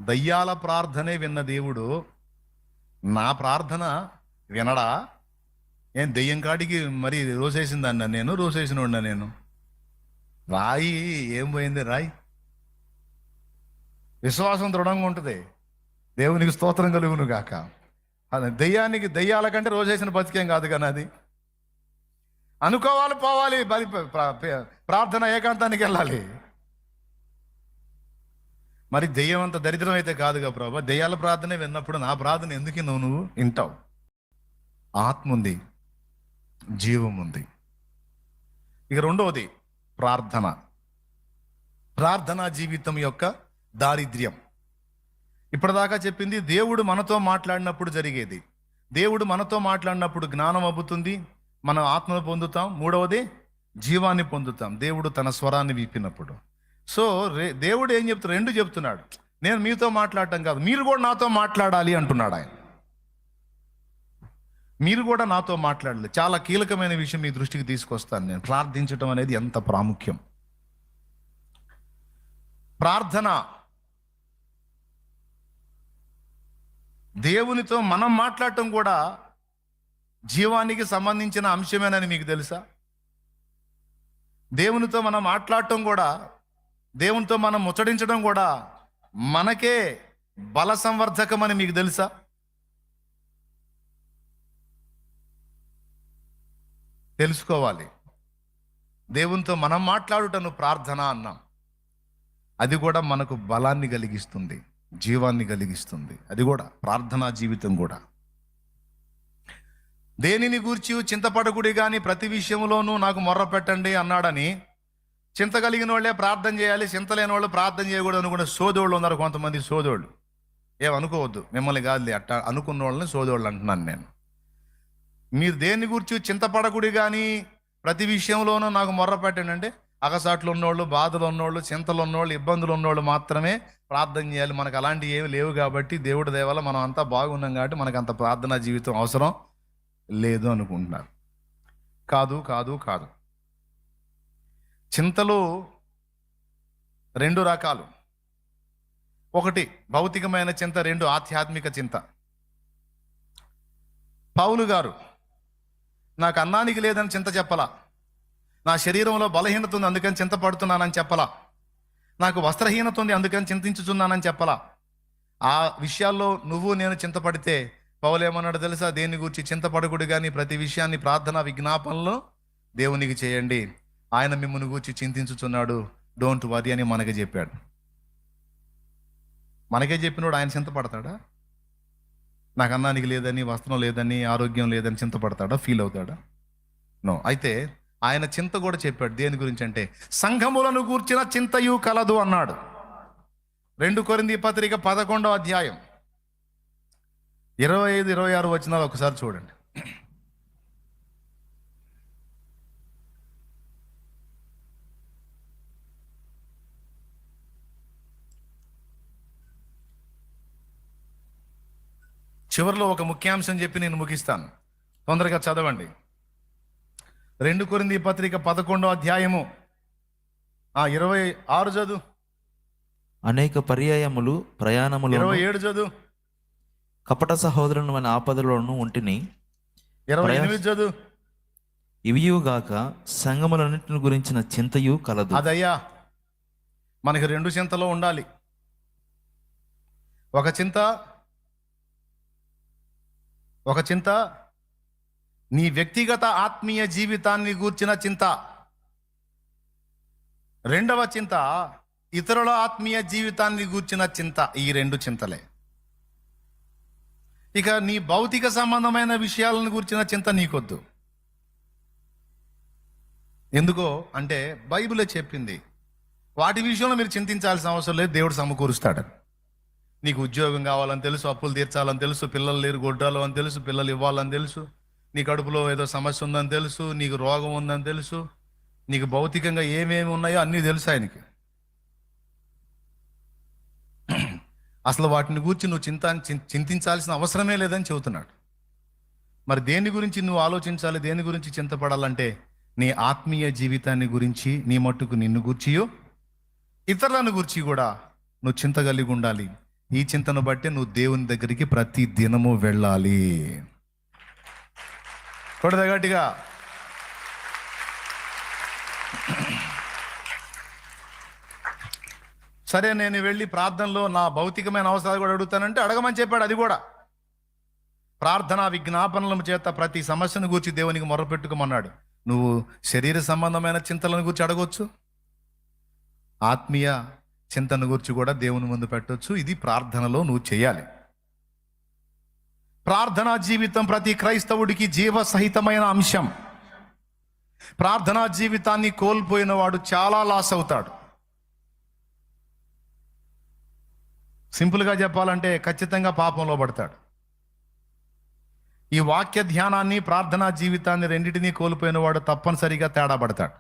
దయ్యాల ప్రార్థనే విన్న దేవుడు నా ప్రార్థన వినడా? ఏం దెయ్యం కాడికి మరి రోసేసిందన్న నేను, రోసేసినోడినా నేను? రాయి ఏం పోయింది? రాయి విశ్వాసం దృఢంగా ఉంటుంది. దేవునికి స్తోత్రం కలుగును గాక. అది దెయ్యాల కంటే రోజేసిన బతికేం కాదు కానీ అది అనుకోవాలి, పోవాలి, ప్రార్థన ఏకాంతానికి వెళ్ళాలి. మరి దెయ్యం అంత దరిద్రం అయితే కాదుగా ప్రభా. దెయ్యాల ప్రార్థనే విన్నప్పుడు నా ప్రార్థన ఎందుకు నువ్వు వింటావు? ఆత్మ ఉంది, జీవం ఉంది. ఇక రెండవది ప్రార్థనా జీవితం యొక్క దారిద్ర్యం. ఇప్పటిదాకా చెప్పింది దేవుడు మనతో మాట్లాడినప్పుడు జరిగేది. దేవుడు మనతో మాట్లాడినప్పుడు జ్ఞానం అబ్బుతుంది, మనం ఆత్మను పొందుతాం. మూడవది జీవాన్ని పొందుతాం, దేవుడు తన స్వరాన్ని విప్పినప్పుడు. సో దేవుడు ఏం చెప్తాడు? రెండు చెప్తున్నాడు. నేను మీతో మాట్లాడటం కాదు, మీరు కూడా నాతో మాట్లాడాలి అంటున్నాడు ఆయన. మీరు కూడా నాతో మాట్లాడాలి. చాలా కీలకమైన విషయం మీ దృష్టికి తీసుకొస్తాను నేను. ప్రార్థించటం అనేది ఎంత ప్రాముఖ్యం. ప్రార్థన దేవునితో మనం మాట్లాడటం కూడా జీవానికి సంబంధించిన అంశమేనని మీకు తెలుసా? దేవునితో మనం మాట్లాడటం కూడా, దేవునితో మనం ముచ్చడించడం కూడా మనకే బల సంవర్ధకం అని మీకు తెలుసా? తెలుసుకోవాలి. దేవునితో మనం మాట్లాడుటను ప్రార్థన అన్నాం. అది కూడా మనకు బలాన్ని కలిగిస్తుంది, జీవాన్ని కలిగిస్తుంది. అది కూడా ప్రార్థనా జీవితం కూడా. దేనిని గూర్చి చింతపడకుడి కానీ ప్రతి విషయంలోనూ నాకు మొర్ర పెట్టండి అన్నాడని చింత కలిగిన వాళ్ళే ప్రార్థన చేయాలి, చింత లేని వాళ్ళు ప్రార్థన చేయకూడదు అనుకునే సోదోళ్ళు ఉన్నారు కొంతమంది. సోదోళ్ళు ఏమనుకోవద్దు, మిమ్మల్ని కాదులే, అట్ట అనుకున్న వాళ్ళని సోదోళ్ళు అంటున్నాను నేను. మీరు దేని గురించి చింతపడకుడి కానీ ప్రతి విషయంలోనూ నాకు మొర్ర పెట్టండి అంటే అగసాట్లు ఉన్నోళ్ళు, బాధలు ఉన్నోళ్ళు, చింతలు ఉన్నోళ్ళు, ఇబ్బందులు ఉన్నోళ్ళు మాత్రమే ప్రార్థన చేయాలి. మనకు అలాంటివి ఏమి లేవు కాబట్టి దేవుడి దయ వల్ల మనం అంతా బాగున్నాం కాబట్టి మనకు అంత ప్రార్థనా జీవితం అవసరం లేదు అనుకుంటున్నారు. కాదు కాదు కాదు. చింతలు రెండు రకాలు. ఒకటి భౌతికమైన చింత, రెండు ఆధ్యాత్మిక చింత. పౌలు గారు నాకు అన్నానికి లేదని చింత చెప్పలా, నా శరీరంలో బలహీనత ఉంది అందుకని చింతపడుతున్నానని చెప్పలా, నాకు వస్త్రహీనత ఉంది అందుకని చింతించుతున్నానని చెప్పలా. ఆ విషయాల్లో నువ్వు నేను చింతపడితే పౌలు ఏమన్నాడు తెలుసా? దేని గురించి చింతపడకుడు కానీ ప్రతి విషయాన్ని ప్రార్థన విజ్ఞాపనలో దేవునికి చేయండి, ఆయన మిమ్మల్ని గూర్చి చింతించుచున్నాడు, డోంట్ వరీ అని మనకే చెప్పాడు. మనకే చెప్పినోడు ఆయన చింతపడతాడా? నాకు అన్నానికి లేదని, వస్త్రం లేదని, ఆరోగ్యం లేదని చింతపడతాడా? ఫీల్ అవుతాడా? నో. అయితే ఆయన చింత కూడా చెప్పాడు. దేని గురించి అంటే సంఘములను గూర్చిన చింతయు కలదు అన్నాడు. 2 కొరింథీ పత్రిక 11వ అధ్యాయం 25-26 వచనాలు ఒకసారి చూడండి. చివరిలో ఒక ముఖ్యాంశం చెప్పి నేను ముగిస్తాను, తొందరగా చదవండి. 2 కొరింథీ పత్రిక 11వ అధ్యాయము 26 చదువు. అనేక పర్యాయములు ప్రయాణములు 27 చదువు. కపట సహోదరుని మన ఆపదలోను ఉంటిని 28 చదువు. ఇవియుగాక సంగములన్నిటిని గురించిన చింతయు కలదు. అదయ్యా మనకి 2 చింతలో ఉండాలి. ఒక చింత నీ వ్యక్తిగత ఆత్మీయ జీవితాన్ని గూర్చిన చింత. రెండవ చింత ఇతరుల ఆత్మీయ జీవితాన్ని గూర్చిన చింత. ఈ 2 చింతలే. ఇక నీ భౌతిక సంబంధమైన విషయాలను గూర్చిన చింత నీకొద్దు. ఎందుకో అంటే బైబిలే చెప్పింది, వాటి విషయంలో మీరు చింతించాల్సిన అవసరం లేదు, దేవుడు సమకూరుస్తాడు. నీకు ఉద్యోగం కావాలని తెలుసు, అప్పులు తీర్చాలని తెలుసు, పిల్లలు లేరు గొడ్డాలు అని తెలుసు, పిల్లలు ఇవ్వాలని తెలుసు, నీ కడుపులో ఏదో సమస్య ఉందని తెలుసు, నీకు రోగం ఉందని తెలుసు, నీకు భౌతికంగా ఏమేమి ఉన్నాయో అన్నీ తెలుసు ఆయనకి. అసలు వాటిని గురించి నువ్వు చింతించాల్సిన అవసరమే లేదని చెబుతున్నాడు. మరి దేని గురించి నువ్వు ఆలోచించాలి, దేని గురించి చింతపడాలంటే నీ ఆత్మీయ జీవితాన్ని గురించి, నీ మట్టుకు నిన్ను గూర్చియో ఇతరులను గురించి కూడా నువ్వు చింత కలిగి ఉండాలి. ఈ చింతను బట్టి నువ్వు దేవుని దగ్గరికి ప్రతి దినము వెళ్ళాలి. కొడదా గట్టిగా. సరే, నేను వెళ్ళి ప్రార్థనలో నా భౌతికమైన అవసరాలు కూడా అడుగుతానంటే అడగమని చెప్పాడు. అది కూడా ప్రార్థనా విజ్ఞాపనల చేత ప్రతి సమస్యను గూర్చి దేవునికి మొరపెట్టుకోమన్నాడు. నువ్వు శరీర సంబంధమైన చింతలను గురించి అడగొచ్చు, ఆత్మీయ చింతన గురించి కూడా దేవుని ముందు పెట్టొచ్చు. ఇది ప్రార్థనలో నువ్వు చేయాలి. ప్రార్థనా జీవితం ప్రతి క్రైస్తవుడికి జీవసహితమైన అంశం. ప్రార్థనా జీవితాన్ని కోల్పోయిన వాడు చాలా లాస్ అవుతాడు. సింపుల్గా చెప్పాలంటే ఖచ్చితంగా పాపంలో పడతాడు. ఈ వాక్య ధ్యానాన్ని, ప్రార్థనా జీవితాన్ని రెండింటినీ కోల్పోయిన వాడు తప్పనిసరిగా తేడా పడతాడు.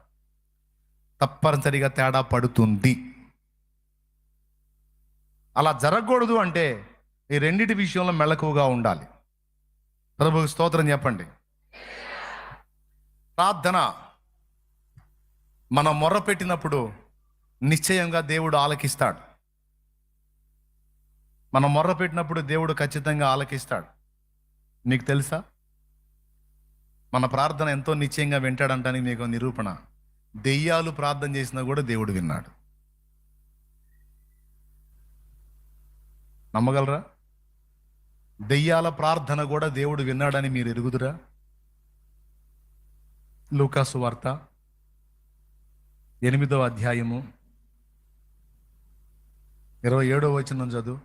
తప్పనిసరిగా తేడా పడుతుంది. అలా జరగకూడదు అంటే ఈ రెండిటి విషయంలో మెలకువగా ఉండాలి. ప్రభువుకి స్తోత్రం చెప్పండి. ప్రార్థన మనం మొర్ర పెట్టినప్పుడు నిశ్చయంగా దేవుడు ఆలకిస్తాడు. మనం మొర్ర పెట్టినప్పుడు దేవుడు ఖచ్చితంగా ఆలకిస్తాడు. నీకు తెలుసా? మన ప్రార్థన ఎంతో నిశ్చయంగా వింటాడంటానికి మీకు నిరూపణ, దెయ్యాలు ప్రార్థన చేసినా కూడా దేవుడు విన్నాడు. నమ్మగలరా? దెయ్యాల ప్రార్థన కూడా దేవుడు విన్నాడని మీరు ఎరుగుదురా? లూకాసు వార్త 8వ అధ్యాయము 27వ వచనం చదువు.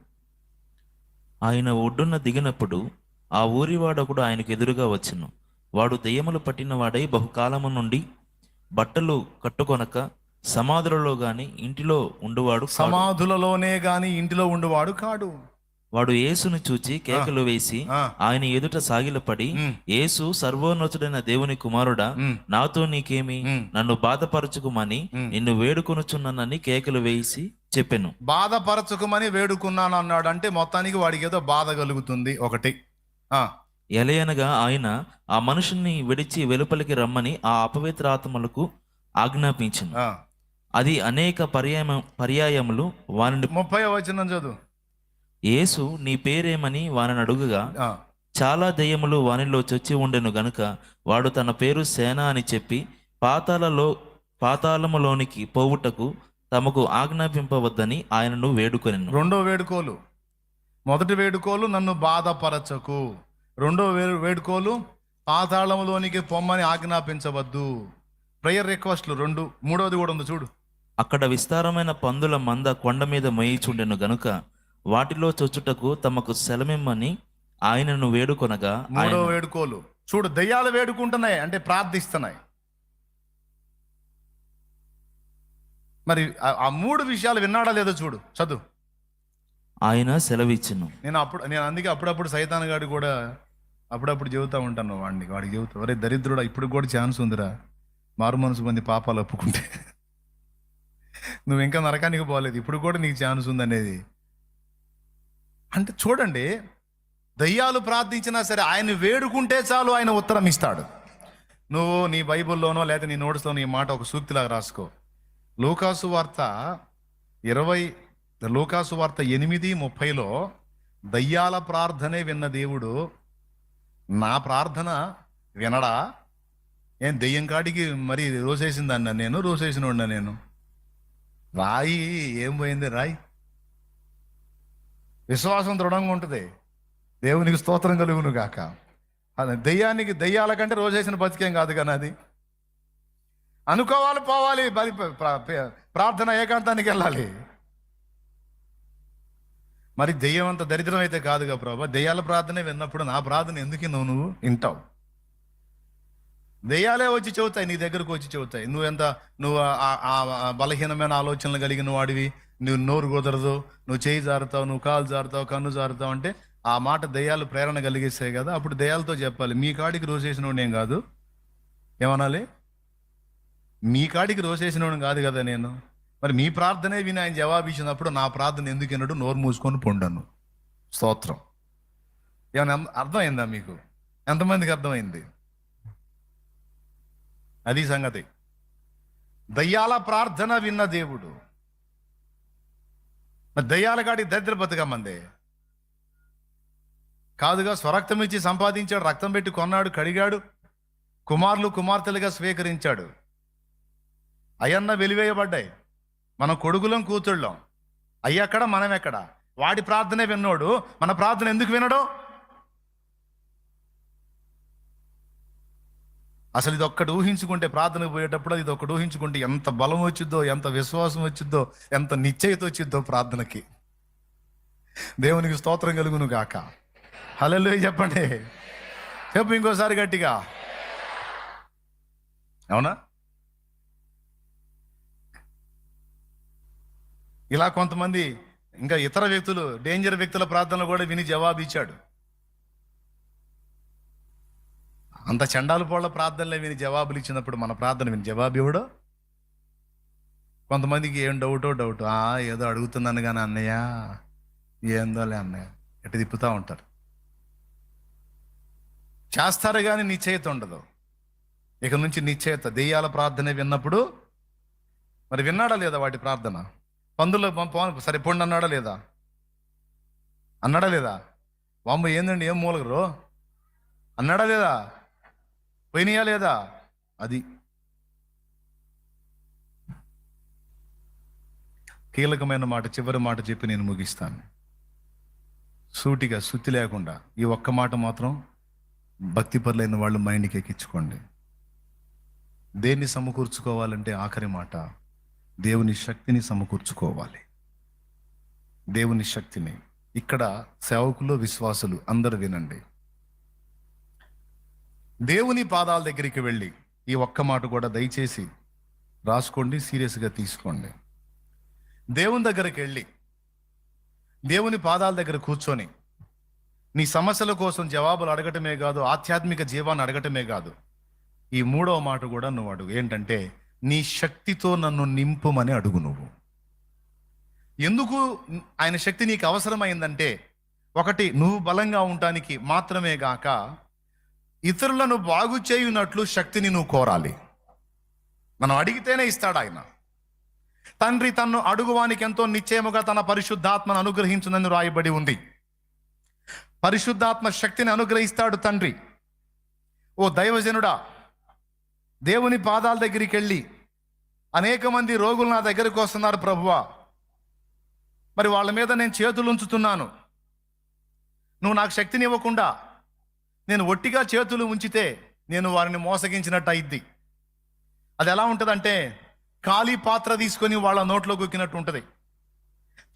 ఆయన ఒడ్డున దిగినప్పుడు ఆ ఊరివాడొకడు ఆయనకు ఎదురుగా వచ్చెను. వాడు దెయ్యములు పట్టిన వాడై బహుకాలము నుండి బట్టలు కట్టుకొనక సమాధులలో గాని ఇంటిలో ఉండువాడు కాడు. సమాధులలోనే గాని ఇంటిలో ఉండువాడు కాడు. వాడు యేసును చూచి కేకలు వేసి ఆయన ఎదుట సాగిలపడి, యేసు, సర్వోన్నతుడైన దేవుని కుమారుడా, నాతో నీకేమి? నన్ను బాధపరచుకుమని నిన్ను వేడుకొనుచున్నానని కేకలు వేసి చెప్పెను. బాధపరచుకుమని వేడుకున్నాను అన్నాడు. అంటే మొత్తానికి వాడికి ఏదో బాధ కలుగుతుంది. ఒకటి ఎలయనగా ఆయన ఆ మనుషుని విడిచి వెలుపలికి రమ్మని ఆ అపవిత్ర ఆత్మలకు ఆజ్ఞాపించింది. అది అనేక పర్యాయములు వానిని 30వ వచనం చదువు. యేసు, నీ పేరేమని వానిని అడుగుగా చాలా దెయ్యములు వానిలో చొచ్చి ఉండెను గనుక వాడు తన పేరు సేన అని చెప్పి పాతాళములోనికి పోవుటకు తమకు ఆజ్ఞాపింపవద్దని ఆయనను వేడుకొనెను. రెండో వేడుకోలు. మొదటి వేడుకోలు నన్ను బాధపరచకు. రెండో వేడుకోలు పాతాళములోనికి పొమ్మని ఆజ్ఞాపించవద్దు. ప్రేయర్ రిక్వెస్ట్లు 2. మూడోది కూడా ఉంది చూడు. అక్కడ విస్తారమైన పందుల మంద కొండ మీద మొయిచుండెను గనుక వాటిలో చొచ్చుటకు తమకు సెలమిమ్మని ఆయనను వేడుకొనగా. మూడో వేడుకోలు చూడు. దయ్యాలు వేడుకుంటున్నాయి అంటే ప్రార్థిస్తున్నాయి. మరి ఆ 3 విషయాలు విన్నాడా లేదో చూడు, చదువు. ఆయన సెలవిచ్చును. నేను అందుకే అప్పుడప్పుడు సైతాన్ గాడి కూడా అప్పుడప్పుడు చెబుతూ ఉంటాను వాడికి చెబుతా, ఒరే దరిద్రుడా, ఇప్పుడు కూడా ఛాన్స్ ఉందిరా, మారు మనసు మంది పాపాలు ఒప్పుకుంటే నువ్వు ఇంకా నరకానికి పోలేదు, ఇప్పుడు కూడా నీకు ఛాన్స్ ఉందనేది. అంటే చూడండి, దయ్యాలు ప్రార్థించినా సరే ఆయన వేడుకుంటే చాలు, ఆయన ఉత్తరం ఇస్తాడు. నువ్వు నీ బైబిల్లోనో లేదా నీ నోట్స్లోనో ఈ మాట ఒక సూక్తిలాగా రాసుకో. లూకాసు వార్త 8:30 దయ్యాల ప్రార్థనే విన్న దేవుడు నా ప్రార్థన వినడా? ఏం దెయ్యం కాడికి మరి రోసేసిందన్న నేను, రోసేసినోడినా నేను? రాయి ఏం పోయింది? రాయి విశ్వాసం దృఢంగా ఉంటుంది. దేవునికి స్తోత్రం కలుగును గాక. అది దెయ్యాల కంటే రోజేసిన బతికేం కాదు కానీ అది అనుకోవాలి, పోవాలి, ప్రార్థన ఏకాంతానికి వెళ్ళాలి. మరి దెయ్యం అంత దరిద్రం అయితే కాదుగా ప్రభా. దెయ్యాల ప్రార్థనే విన్నప్పుడు నా ప్రార్థన ఎందుకు నువ్వు వింటావు? దెయ్యాలే వచ్చి చెబుతాయి, నీ దగ్గరకు వచ్చి చెబుతాయి. నువ్వు బలహీనమైన ఆలోచనలు కలిగిన వాడివి, నువ్వు నోరు కుదరదు, నువ్వు చేయి జారుతావు, నువ్వు కాలు జారుతావు, కన్ను జారుతావు అంటే ఆ మాట దెయ్యాలు ప్రేరణ కలిగిస్తాయి కదా. అప్పుడు దెయ్యాలతో చెప్పాలి, మీ కాడికి రోసేసినోడు ఏం కాదు. ఏమనాలి? మీ కాడికి రోసేసినోడు కాదు కదా నేను. మరి మీ ప్రార్థనే విని ఆయన జవాబు ఇచ్చినప్పుడు నా ప్రార్థన ఎందుకు వినడు? నోరు మూసుకొని పొండను. స్తోత్రం. ఏమైనా అర్థమైందా మీకు? ఎంతమందికి అర్థమైంది? అది సంగతి. దయ్యాల ప్రార్థన విన్న దేవుడు. మరి దయ్యాల కాడి దరిద్ర బతుకమ్మంది కాదుగా. స్వరక్తం ఇచ్చి సంపాదించాడు, రక్తం పెట్టి కొన్నాడు, కడిగాడు, కుమారులు కుమార్తెలుగా స్వీకరించాడు. అయ్యన్న వెలివేయబడ్డాయి. మనం కొడుకులం కూతుళ్ళం. అయ్యక్కడ మనం ఎక్కడ? వాడి ప్రార్థనే విన్నోడు మన ప్రార్థన ఎందుకు వినడు? అసలు ఇది ఒక్కటి ఊహించుకుంటే, ప్రార్థనకు పోయేటప్పుడు ఇది ఒక్కటి ఊహించుకుంటే ఎంత బలం వచ్చిద్దో, ఎంత విశ్వాసం వచ్చిద్దో, ఎంత నిశ్చయిత వచ్చిద్దో ప్రార్థనకి. దేవునికి స్తోత్రం కలుగును గాక. హల్లెలూయా చెప్పండి. చెప్పు ఇంకోసారి గట్టిగా. అవునా? ఇలా కొంతమంది ఇంకా ఇతర వ్యక్తులు, డేంజర్ వ్యక్తుల ప్రార్థనలు కూడా విని జవాబు ఇచ్చాడు. అంత చండాలు పోళ్ల ప్రార్థనలే విని జవాబులు ఇచ్చినప్పుడు మన ప్రార్థన విని జవాబు ఇవ్వడు. కొంతమందికి ఏం డౌటో ఏదో అడుగుతున్నాను కానీ అన్నయ్య ఏందోలే అన్నయ్య ఎటు తిప్పుతూ ఉంటారు. చేస్తారు కానీ నిశ్చయిత ఉండదు. ఇక నుంచి నిశ్చయిత. దెయ్యాల ప్రార్థన విన్నప్పుడు మరి విన్నాడా లేదా వాటి ప్రార్థన? పందుల్లో సరిపోండి అన్నాడా లేదా? అన్నాడా లేదా? వామ్మ ఏందండి ఏం మూలగరు అన్నాడా లేదా? పోయినాయా లేదా? అది కీలకమైన మాట, చివరి మాట చెప్పి నేను ముగిస్తాను. సూటిగా సుత్తి లేకుండా ఈ ఒక్క మాట మాత్రం భక్తిపరులైన వాళ్ళు మైండ్కి ఎక్కించుకోండి. దేన్ని సమకూర్చుకోవాలంటే ఆఖరి మాట దేవుని శక్తిని సమకూర్చుకోవాలి. దేవుని శక్తిని. ఇక్కడ సేవకులు, విశ్వాసులు అందరూ వినండి. దేవుని పాదాల దగ్గరికి వెళ్ళి ఈ ఒక్క మాట కూడా దయచేసి రాసుకోండి, సీరియస్గా తీసుకోండి. దేవుని దగ్గరికి వెళ్ళి దేవుని పాదాల దగ్గర కూర్చొని నీ సమస్యల కోసం జవాబులు అడగటమే కాదు, ఆధ్యాత్మిక జీవాన్ని అడగటమే కాదు, ఈ మూడవ మాట కూడా నువ్వు అడుగు. ఏంటంటే నీ శక్తితో నన్ను నింపుమని అడుగు. నువ్వు ఎందుకు ఆయన శక్తి నీకు అవసరమైందంటే, ఒకటి నువ్వు బలంగా ఉండటానికి మాత్రమే గాక ఇతరులను బాగు చేయునట్లు శక్తిని నువ్వు కోరాలి. మనం అడిగితేనే ఇస్తాడు ఆయన. తండ్రి తన్ను అడుగువానికి ఎంతో నిశ్చయముగా తన పరిశుద్ధాత్మను అనుగ్రహించునని రాయబడి ఉంది. పరిశుద్ధాత్మ శక్తిని అనుగ్రహిస్తాడు తండ్రి. ఓ దైవజనుడా, దేవుని పాదాల దగ్గరికి వెళ్ళి అనేక మంది రోగులు నా దగ్గరకు వస్తున్నారు ప్రభువా, మరి వాళ్ళ మీద నేను చేతులు ఉంచుతున్నాను, నువ్వు నాకు శక్తిని ఇవ్వకుండా నేను ఒట్టిగా చేతులు ఉంచితే నేను వారిని మోసగించినట్టు అయింది. అది ఎలా ఉంటుందంటే ఖాళీ పాత్ర తీసుకొని వాళ్ళ నోట్లో గుక్కినట్టు ఉంటుంది.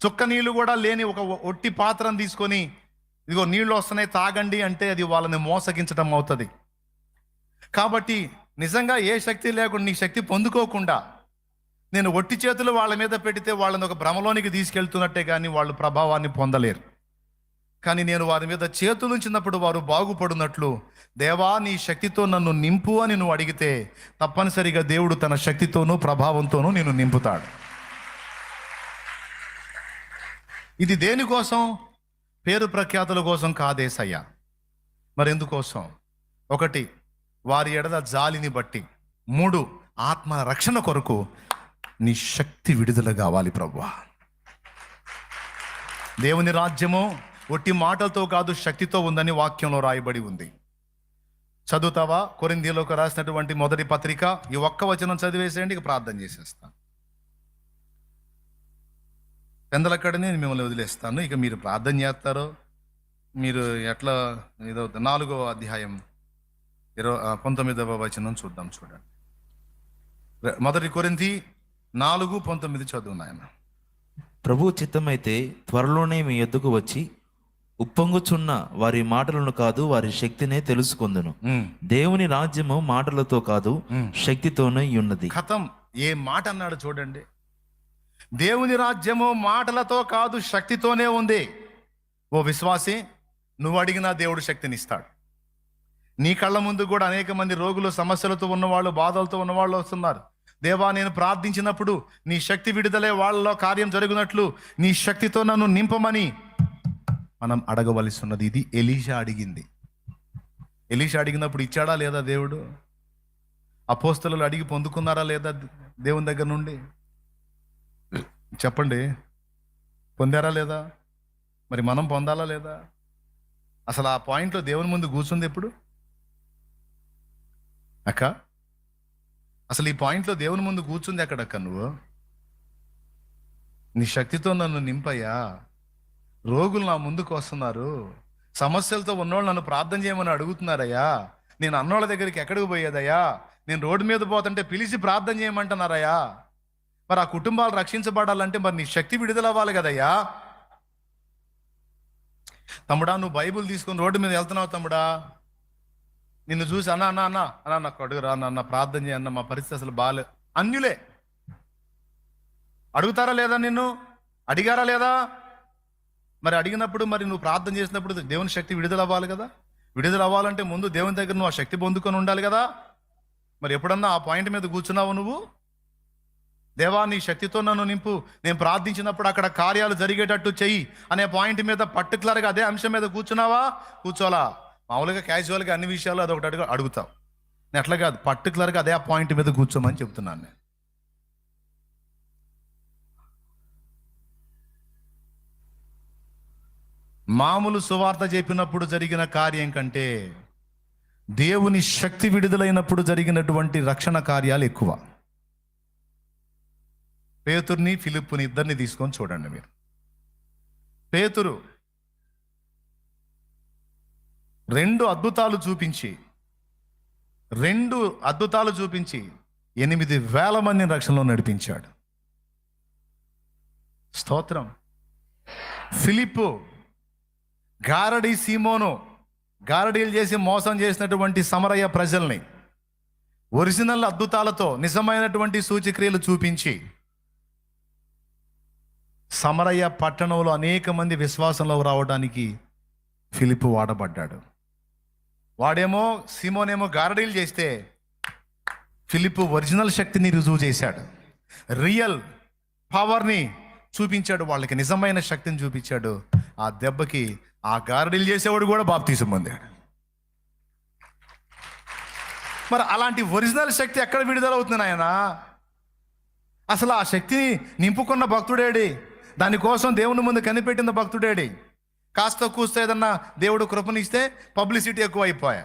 చుక్క నీళ్లు కూడా లేని ఒక ఒట్టి పాత్రను తీసుకొని ఇదిగో నీళ్లు వస్తున్నాయి తాగండి అంటే అది వాళ్ళని మోసగించడం అవుతుంది. కాబట్టి నిజంగా ఏ శక్తి లేకుండా నీ శక్తి పొందుకోకుండా నేను ఒట్టి చేతులు వాళ్ళ మీద పెడితే వాళ్ళని ఒక భ్రమలోనికి తీసుకెళ్తున్నట్టే కానీ వాళ్ళు ప్రభావాన్ని పొందలేరు. కానీ నేను వారి మీద చేతులు ఉంచినప్పుడు వారు బాగుపడినట్లు, దేవా నీ శక్తితో నన్ను నింపు అని నువ్వు అడిగితే తప్పనిసరిగా దేవుడు తన శక్తితోనూ ప్రభావంతోనూ నేను నింపుతాడు. ఇది దేనికోసం? పేరు ప్రఖ్యాతుల కోసం కాదేసయ్యా. మరెందుకోసం? ఒకటి, వారి ఎడల జాలిని బట్టి. 3, ఆత్మ రక్షణ కొరకు నీ శక్తి విడుదల కావాలి ప్రభువా. దేవుని రాజ్యము ఒట్టి మాటలతో కాదు శక్తితో ఉందని వాక్యంలో రాయబడి ఉంది. చదువుతావా? కొరింథీయులకు రాసినటువంటి మొదటి పత్రిక ఈ ఒక్క వచనం చదివేసేయండి, ఇక ప్రార్థన చేసేస్తాను. పెందలక్కడనే మిమ్మల్ని వదిలేస్తాను. ఇక మీరు ప్రార్థన చేస్తారో మీరు ఎట్లా ఏదో 4వ అధ్యాయం 19వ వచనం చూద్దాం. చూడండి, మొదటి కొరింథీ 4:19 చదువు నాయన. ప్రభు చిత్తమైతే త్వరలోనే మీ యొద్దకు వచ్చి ఉప్పొంగుచున్న వారి మాటలను కాదు వారి శక్తినే తెలుసుకొందును. దేవుని రాజ్యము మాటలతో కాదు శక్తితోనే ఉన్నది. ఖతం. ఏ మాట అన్నాడు చూడండి. దేవుని రాజ్యము మాటలతో కాదు శక్తితోనే ఉంది. ఓ విశ్వాసి, నువ్వు అడిగినా దేవుడు శక్తిని ఇస్తాడు. నీ కళ్ళ ముందు కూడా అనేక మంది రోగులు, సమస్యలతో ఉన్నవాళ్ళు, బాధలతో ఉన్నవాళ్ళు వస్తున్నారు. దేవా, నేను ప్రార్థించినప్పుడు నీ శక్తి విడుదలే వాళ్ళలో కార్యం జరుగునట్లు నీ శక్తితో నన్ను నింపమని మనం అడగవలసి ఉన్నది. ఇది ఎలీషా అడిగింది. ఎలీషా అడిగినప్పుడు ఇచ్చాడా లేదా దేవుడు? అపోస్తలులు అడిగి పొందుకున్నారా లేదా దేవుని దగ్గర నుండి? చెప్పండి. పొందారా లేదా? మరి మనం పొందాలా లేదా? అసలు ఆ పాయింట్లో దేవుని ముందు కూర్చుంది ఎప్పుడు అక్క? అసలు ఈ పాయింట్లో దేవుని ముందు కూర్చుంది ఎక్కడక్క? నువ్వు నీ శక్తితో నన్ను నింపయ్యా, రోగులు నా ముందుకు వస్తున్నారు, సమస్యలతో ఉన్నోళ్ళు నన్ను ప్రార్థన చేయమని అడుగుతున్నారయ్యా, నేను అన్నోళ్ళ దగ్గరికి ఎక్కడికి పోయేదయ్యా, నేను రోడ్డు మీద పోతుంటే పిలిచి ప్రార్థన చేయమంటున్నారయ్యా. మరి ఆ కుటుంబాలు రక్షించబడాలంటే మరి నీ శక్తి విడుదల అవ్వాలి కదయ్యా. తమ్ముడా, నువ్వు బైబుల్ తీసుకొని రోడ్డు మీద వెళ్తున్నావు తమ్ముడా, నిన్ను చూసి అన్న అన్న అన్న అన్న నాకు అడుగురా అన్న ప్రార్థన చేయన్న, మా పరిస్థితి అసలు బాలే అన్యులే అడుగుతారా లేదా? నిన్ను అడిగారా లేదా? మరి అడిగినప్పుడు మరి నువ్వు ప్రార్థన చేసినప్పుడు దేవుని శక్తి విడుదల అవ్వాలి కదా. విడుదల అవ్వాలంటే ముందు దేవుని దగ్గర నువ్వు ఆ శక్తి పొందుకొని ఉండాలి కదా. మరి ఎప్పుడన్నా ఆ పాయింట్ మీద కూర్చున్నావు నువ్వు? దేవా నీ శక్తితో నన్ను నింపు, నేను ప్రార్థించినప్పుడు అక్కడ కార్యాలు జరిగేటట్టు చెయ్యి అనే పాయింట్ మీద పర్టికులర్గా అదే అంశం మీద కూర్చున్నావా? కూర్చోలా. మామూలుగా క్యాజువల్గా అన్ని విషయాలు అదొకటి అడుగుతావు. నేను అట్లా కాదు, పర్టికులర్గా అదే ఆ పాయింట్ మీద కూర్చోమని చెప్తున్నాను నేను. మామూలు సువార్త చెప్పినప్పుడు జరిగిన కార్యం కంటే దేవుని శక్తి విడుదలైనప్పుడు జరిగినటువంటి రక్షణ కార్యాలు ఎక్కువ. పేతుర్ని ఫిలిప్పుని ఇద్దరిని తీసుకొని చూడండి మీరు. పేతురు 2 అద్భుతాలు చూపించి 8,000 మందిని రక్షణలో నడిపించాడు. స్తోత్రం. ఫిలిప్పు గారడీ సీమోను గారడీలు చేసి మోసం చేసినటువంటి సమరయ ప్రజల్ని ఒరిజినల్ అద్భుతాలతో నిజమైనటువంటి సూచక్రియలు చూపించి సమరయ పట్టణంలో అనేక మంది విశ్వాసంలో రావడానికి ఫిలిప్పు వాడబడ్డాడు. వాడేమో సీమోనేమో గారడీలు చేస్తే ఫిలిప్పు ఒరిజినల్ శక్తిని రుజువు చేశాడు, రియల్ పవర్ని చూపించాడు, వాళ్ళకి నిజమైన శక్తిని చూపించాడు. ఆ దెబ్బకి ఆ గారడీలు చేసేవాడు కూడా బాప్తీసం పొందాడు. మరి అలాంటి ఒరిజినల్ శక్తి ఎక్కడ విడుదలవుతుంది ఆయన? అసలు ఆ శక్తిని నింపుకున్న భక్తుడేడి? దానికోసం దేవుని ముందు కనిపెట్టిన భక్తుడేడి? కాస్త కూస్త ఏదన్నా దేవుడు కృపనిస్తే పబ్లిసిటీ ఎక్కువ అయిపోయా.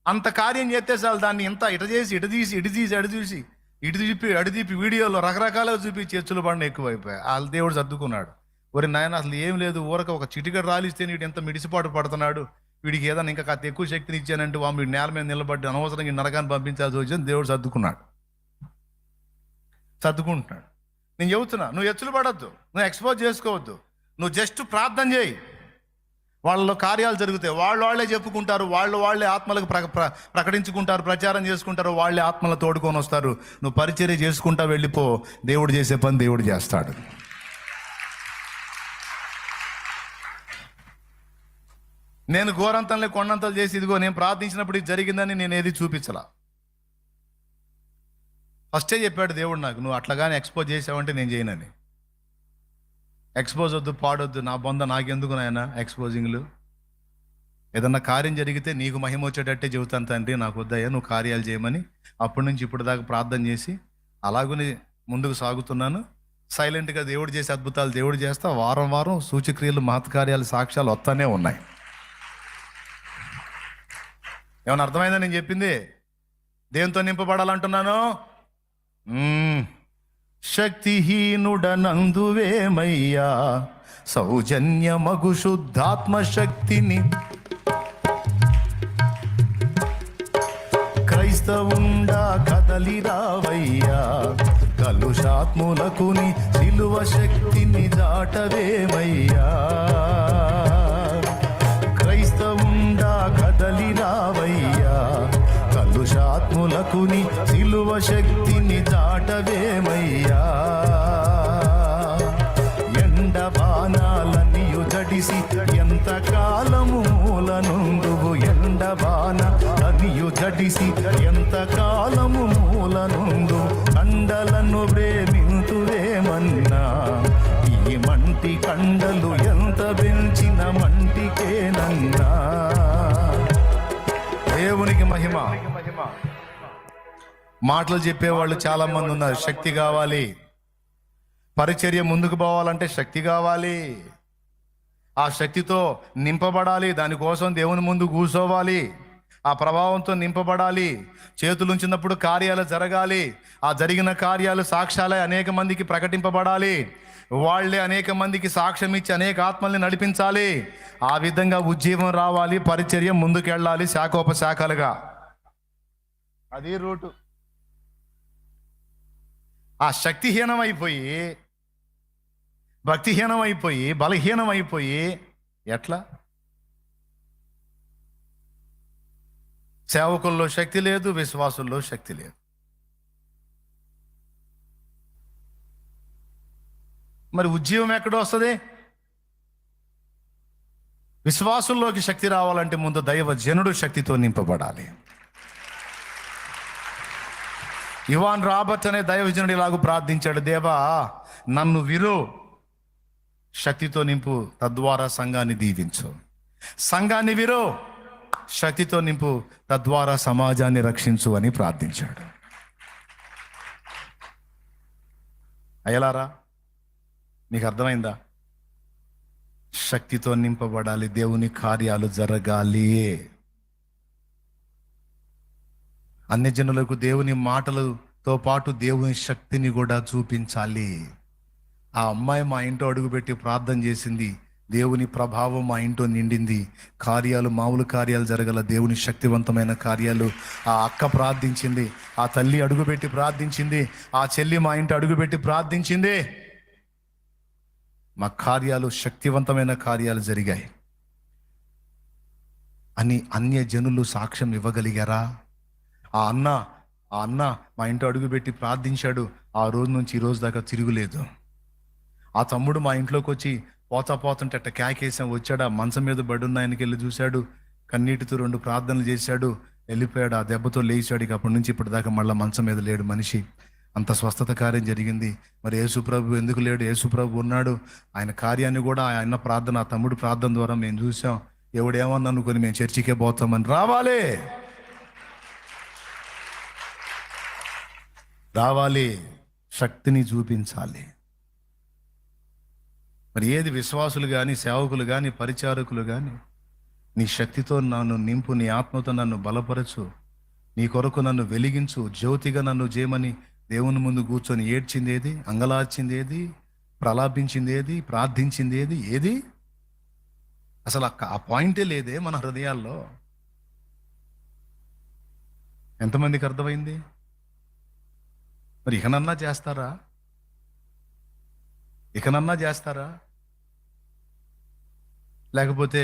అంత కార్యం చేస్తే చాలు దాన్ని ఇంత ఇటు చేసి ఇటు తీసి ఇటు తీసి అడు చూసి ఇటు తిప్పి అడు తిప్పి వీడియోలో రకరకాలుగా చూపించి ఎచ్చుల బండి ఎక్కువ అయిపోయా. వాళ్ళ దేవుడు సర్దుకున్నాడు. ఒరి నాయన అసలు ఏం లేదు, ఊరక ఒక చిటికడ రాలిస్తే వీడు ఎంత మిడిసిపాటు పడుతున్నాడు, వీడికి ఏదైనా ఇంకా కాస్త ఎక్కువ శక్తిని ఇచ్చానంటే వీడి నేల మీద నిలబడి అనవసరంగా నరకాన్ని పంపించాల్సి వచ్చింది. దేవుడు సర్దుకుంటున్నాడు. నేను చెబుతున్నా, నువ్వు ఎచ్చులు పడద్దు, నువ్వు ఎక్స్పోజ్ చేసుకోవద్దు, నువ్వు జస్ట్ ప్రార్థన చేయి. వాళ్ళలో కార్యాలు జరుగుతాయి. వాళ్ళే చెప్పుకుంటారు, వాళ్ళే ఆత్మలకు ప్రకటించుకుంటారు, ప్రచారం చేసుకుంటారు, వాళ్ళే ఆత్మలు తోడుకొని వస్తారు. నువ్వు పరిచర్య చేసుకుంటా వెళ్ళిపో, దేవుడు చేసే పని దేవుడు చేస్తాడు. నేను ఘోరంతంలో కొండంతలు చేసి ఇదిగో నేను ప్రార్థించినప్పుడు ఇది జరిగిందని నేను ఏది చూపించలా. ఫస్టే చెప్పాడు దేవుడు నాకు, నువ్వు అట్లాగానే ఎక్స్పోజ్ చేసావంటే నేను చేయనని. ఎక్స్పోజ్ వద్దు, పాడొద్దు, నా బొంద నాకెందుకు నాయన ఎక్స్పోజింగ్లు. ఏదన్నా కార్యం జరిగితే నీకు మహిమ వచ్చేటట్టే చెబుతాను తండ్రి, నాకు వద్దయ్యా నువ్వు కార్యాలు చేయమని. అప్పటి నుంచి ఇప్పుడు దాకా ప్రార్థన చేసి అలాగని ముందుకు సాగుతున్నాను. సైలెంట్గా దేవుడు చేసే అద్భుతాలు దేవుడు చేస్తా, వారం సూచక్రియలు మహత్కార్యాలు సాక్ష్యాలు వస్తానే ఉన్నాయి. ఏమన్నా అర్థమైందా నేను చెప్పింది? దేంతో నింపబడాలంటున్నాను? శక్తిహీనుడనందువేమయ్యా సౌజన్యమగు శుద్ధాత్మ శక్తిని, క్రైస్తవుండా కదలి రావయ్యా కలుషాత్ములకుని సిలువ శక్తిని దాటవేమయ్యా. క్రైస్తవుండా కదలి రావయ్యా కలుషాత్ములకుని సిలువ శక్తిని దాటవేమయ్యా. ఎండబాణాలనియు జడిసి ఎంత కాలము మూలనుందువు, ఎండబాణాలనియు జడిసి ఎంత కాలము మూలనుందు, కండలను ప్రేమింతువేమన్నా ఈ మంటి కండలు ఎంత పెంచిన మంటికేనన్నా. దేవునికి మహిమ. మాటలు చెప్పేవాళ్ళు చాలా మంది ఉన్నారు. శక్తి కావాలి, పరిచర్య ముందుకు పోవాలంటే శక్తి కావాలి. ఆ శక్తితో నింపబడాలి. దానికోసం దేవుని ముందు కూర్చోవాలి. ఆ ప్రభావంతో నింపబడాలి. చేతులుంచినప్పుడు కార్యాలు జరగాలి. ఆ జరిగిన కార్యాలు సాక్ష్యాలే అనేక మందికి ప్రకటింపబడాలి. వాళ్ళే అనేక మందికి సాక్ష్యం ఇచ్చి అనేక ఆత్మల్ని నడిపించాలి. ఆ విధంగా ఉజ్జీవం రావాలి. పరిచర్య ముందుకెళ్ళాలి శాఖోపశాఖలుగా. అది రూటు. ఆ శక్తిహీనం అయిపోయి, భక్తిహీనం అయిపోయి, బలహీనం అయిపోయి ఎట్లా? సేవకుల్లో శక్తి లేదు, విశ్వాసుల్లో శక్తి లేదు. మరి ఉజ్జీవం ఎక్కడ వస్తుంది? విశ్వాసుల్లోకి శక్తి రావాలంటే ముందు దైవజనుడు శక్తితో నింపబడాలి. ఇవాన్ రాబర్ట్ అనే దైవజనుడు ఇలాగూ ప్రార్థించాడు, దేవా నన్ను విరు, శక్తితో నింపు, తద్వారా సంఘాన్ని దీవించు. సంఘాన్ని విరు, శక్తితో నింపు, తద్వారా సమాజాన్ని రక్షించు అని ప్రార్థించాడు. అయ్యలారా, నీకు అర్థమైందా? శక్తితో నింపబడాలి. దేవుని కార్యాలు జరగాలి. అన్య జనులకు దేవుని మాటలతో పాటు దేవుని శక్తిని కూడా చూపించాలి. ఆ అమ్మాయి మా ఇంట్లో అడుగుపెట్టి ప్రార్థన చేసింది. దేవుని ప్రభావం మా ఇంట్లో నిండింది. కార్యాలు, మామూలు కార్యాలు జరగల, దేవుని శక్తివంతమైన కార్యాలు. ఆ అక్క ప్రార్థించింది, ఆ తల్లి అడుగుపెట్టి ప్రార్థించింది, ఆ చెల్లి మా ఇంట్లో అడుగుపెట్టి ప్రార్థించింది. మా కార్యాలు, శక్తివంతమైన కార్యాలు జరిగాయి అని అన్య జనులు సాక్ష్యం ఇవ్వగలిగారా? ఆ అన్న మా ఇంట్లో అడుగుపెట్టి ప్రార్థించాడు, ఆ రోజు నుంచి ఈ రోజు దాకా తిరుగులేదు. ఆ తమ్ముడు మా ఇంట్లోకి వచ్చి పోతుంటే అట్ట కేకేసాం, వచ్చాడు, ఆ మంచం మీద బడున్న ఆయనకి వెళ్ళి చూశాడు, కన్నీటితో 2 ప్రార్థనలు చేశాడు, వెళ్ళిపోయాడు. ఆ దెబ్బతో లేచాడు. ఇక అప్పటి నుంచి ఇప్పటిదాకా మళ్ళీ మంచం మీద లేడు మనిషి. అంత స్వస్థత కార్యం జరిగింది. మరి యేసుప్రభు ఎందుకు లేడు? యేసుప్రభు ఉన్నాడు. ఆయన కార్యాన్ని కూడా ఆయన ప్రార్థన, ఆ తమ్ముడు ప్రార్థన ద్వారా మేము చూసాం. ఎవడేమన్నా అనుకుని మేము చర్చికే పోతామని రావాలి, శక్తిని చూపించాలి. మరి ఏది విశ్వాసులు కానీ, సేవకులు కానీ, పరిచారకులు కానీ, నీ శక్తితో నన్ను నింపు, నీ ఆత్మతో నన్ను బలపరచు, నీ కొరకు నన్ను వెలిగించు, జ్యోతిగా నన్ను చేయమని దేవుని ముందు కూర్చొని ఏడ్చింది ఏది? అంగలార్చింది ఏది? ప్రలాపించింది ఏది? ప్రార్థించింది ఏది? అసలు ఆ పాయింటే లేదే మన హృదయాల్లో. ఎంతమందికి అర్థమైంది? మరి ఇకనన్నా చేస్తారా? లేకపోతే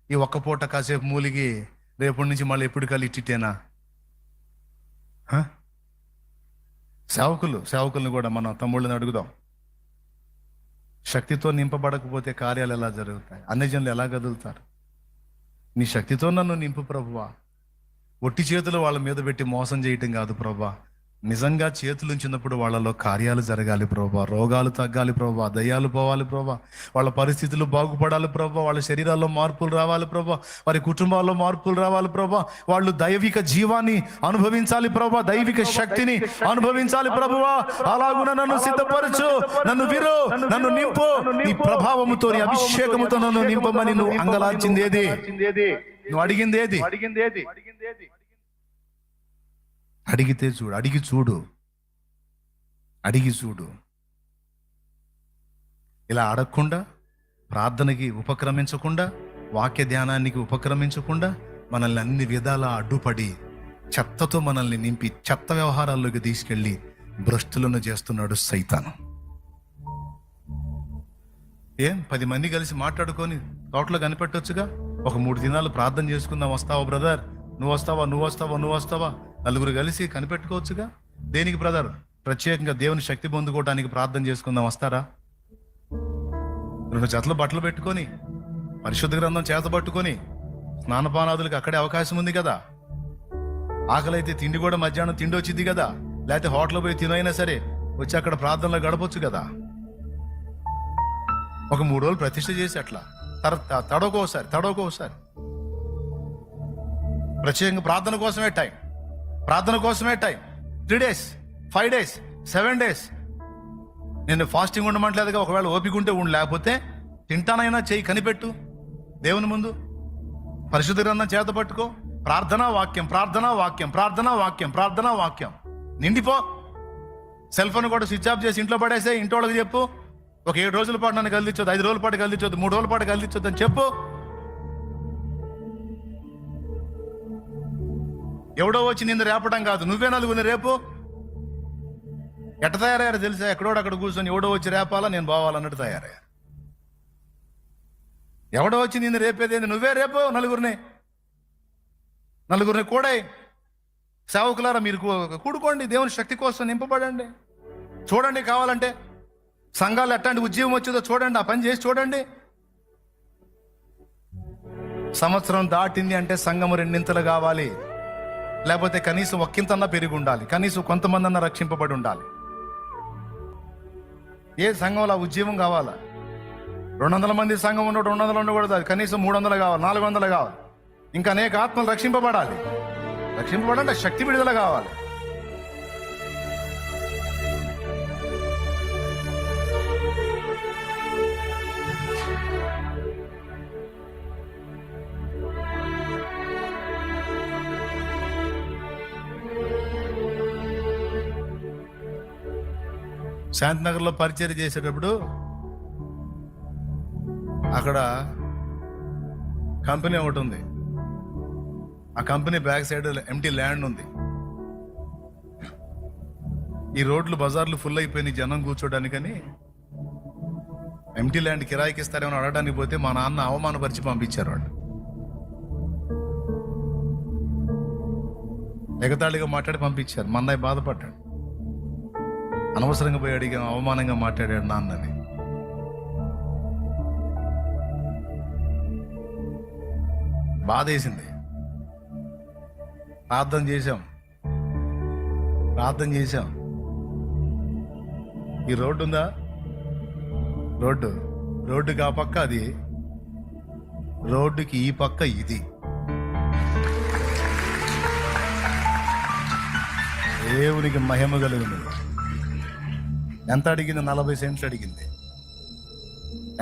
ఈ ఒక్క పూట కాసేపు మూలిగి రేపటి నుంచి మళ్ళీ ఎప్పుడు కలిగి ఇట్టిటేనా? సేవకుల్ని కూడా మన తమ్ముళ్ళని అడుగుదాం. శక్తితో నింపబడకపోతే కార్యాలు ఎలా జరుగుతాయి? అన్యజనులు ఎలా కదులుతారు? నీ శక్తితో నన్ను నింపు ప్రభువా. ఒట్టి చేతులు వాళ్ళ మీద పెట్టి మోసం చేయటం కాదు ప్రభువా, నిజంగా చేతులు ఉంచినప్పుడు వాళ్ళలో కార్యాలు జరగాలి ప్రభువా. రోగాలు తగ్గాలి ప్రభువా, దయ్యాలు పోవాలి ప్రభువా, వాళ్ళ పరిస్థితులు బాగుపడాలి ప్రభువా, వాళ్ళ శరీరాల్లో మార్పులు రావాలి ప్రభువా, వారి కుటుంబాల్లో మార్పులు రావాలి ప్రభువా, వాళ్ళు దైవిక జీవాన్ని అనుభవించాలి ప్రభువా, దైవిక శక్తిని అనుభవించాలి ప్రభువా. అలాగున నన్ను సిద్ధపరచు, నన్ను విరు, నన్ను నింపు, నీ ప్రభావముతో, నీ అభిషేకముతో నన్ను నింపమని నువ్వు అంగలార్చింది ఏది? నువ్వు అడిగింది ఏది? అడిగితే చూడు, అడిగి చూడు. ఇలా అడగకుండా, ప్రార్థనకి ఉపక్రమించకుండా, వాక్య ధ్యానానికి ఉపక్రమించకుండా, మనల్ని అన్ని విధాల అడ్డుపడి చెత్తతో మనల్ని నింపి చెత్త వ్యవహారాల్లోకి తీసుకెళ్ళి భ్రష్టులను చేస్తున్నాడు సైతాను. 10 మంది కలిసి మాట్లాడుకొని తోటలో కనిపెట్టొచ్చుగా. ఒక 3 దినాలు ప్రార్థన చేసుకుందాం, వస్తావా బ్రదర్? నువ్వు వస్తావా? 4 కలిసి కనిపెట్టుకోవచ్చుగా. దేనికి బ్రదర్? ప్రత్యేకంగా దేవుని శక్తి పొందుకోవడానికి ప్రార్థన చేసుకుందాం, వస్తారా? 2 జతలు బట్టలు పెట్టుకొని, పరిశుద్ధ గ్రంథం చేతబట్టుకొని, స్నానపానాదులకు అక్కడే అవకాశం ఉంది కదా. ఆకలైతే తిండి కూడా మధ్యాహ్నం తిండి వచ్చింది కదా. లేకపోతే హోటల్ పోయి తినైనా సరే వచ్చి అక్కడ ప్రార్థనలో గడపొచ్చు కదా. ఒక 3 రోజులు ప్రతిష్ఠ చేసి అట్లా తడవకోసారి ప్రత్యేకంగా ప్రార్థన కోసమే టైం. 3 days, 5 days, 7 days నేను ఫాస్టింగ్ ఉండమంటలేదుగా. ఒకవేళ ఓపిక ఉంటే ఉండు, లేకపోతే తింటానైనా చెయ్యి, కనిపెట్టు దేవుని ముందు. పరిశుద్ధ గ్రంథం చేత పట్టుకో. ప్రార్థనా వాక్యం, ప్రార్థనా వాక్యం, ప్రార్థనా వాక్యం, ప్రార్థనా వాక్యం నిండిపో. సెల్ ఫోన్ కూడా స్విచ్ ఆఫ్ చేసి ఇంట్లో పడేసే. ఇంట్లో వాళ్ళకి చెప్పు, ఒక 7 రోజుల పాటు నన్ను కదిలించొద్దు, 5 రోజుల పాటు కదిలించొద్దు, 3 రోజుల పాటు కదిలించొద్దు అని చెప్పు. ఎవడో వచ్చి నిన్ను రేపడం కాదు, నువ్వే నలుగురిని రేపు. ఎట్ట తయారయ్యారు తెలుసా? ఎక్కడోడు అక్కడ కూర్చొని ఎవడో వచ్చి రేపాలా, నేను పోవాలన్నట్టు తయారయ్యారు. ఎవడో వచ్చి నిన్ను రేపేదేంది, నువ్వే రేపు నలుగురిని కూడా. సేవకులారా, మీరు కూడుకోండి, దేవుని శక్తి కోసం నింపబడండి. చూడండి, కావాలంటే సంఘాలు ఎట్లాంటి ఉద్యమం వచ్చిందో చూడండి, ఆ పని చేసి చూడండి. సంవత్సరం దాటింది అంటే సంఘము 2 కావాలి, లేకపోతే కనీసం ఒక్కింతన్నా పెరిగి ఉండాలి, కనీసం కొంతమంది అన్న రక్షింపబడి ఉండాలి. ఏ సంఘంలో ఉద్యమం కావాలా? 200 మంది సంఘం ఉండవు, 200 ఉండకూడదు, అది కనీసం 300 కావాలి, 400 కావాలి. ఇంకా అనేక ఆత్మలు రక్షింపబడాలి. రక్షింపబడాలంటే శక్తి విడుదల కావాలి. శాంతినగర్లో పరిచర్య చేసేటప్పుడు అక్కడ కంపెనీ ఒకటి ఉంది. ఆ company back side empty land ఉంది. ఈ రోడ్లు బజార్లు ఫుల్ అయిపోయినాయి జనం కూర్చోడానికని. ఎంటీ ల్యాండ్ కిరాయికి ఇస్తారేమో అడగడానికి పోతే మా నాన్న అవమానపరిచి పంపించారు వాళ్ళు. ఎగతాళిగా మాట్లాడి పంపించారు. మా అన్నయ్య బాధపడ్డాడు. అనవసరంగా పోయి అడిగా, అవమానంగా మాట్లాడాడు నాన్నని. బాధ వేసింది. ప్రార్థన చేశాం. ఈ రోడ్డు ఉందా, రోడ్డుకి ఆ పక్క అది, రోడ్డుకి ఈ పక్క ఇది. దేవునికి మహిమ కలుగును. ఎంత అడిగింది? 40 సెంట్లు అడిగింది.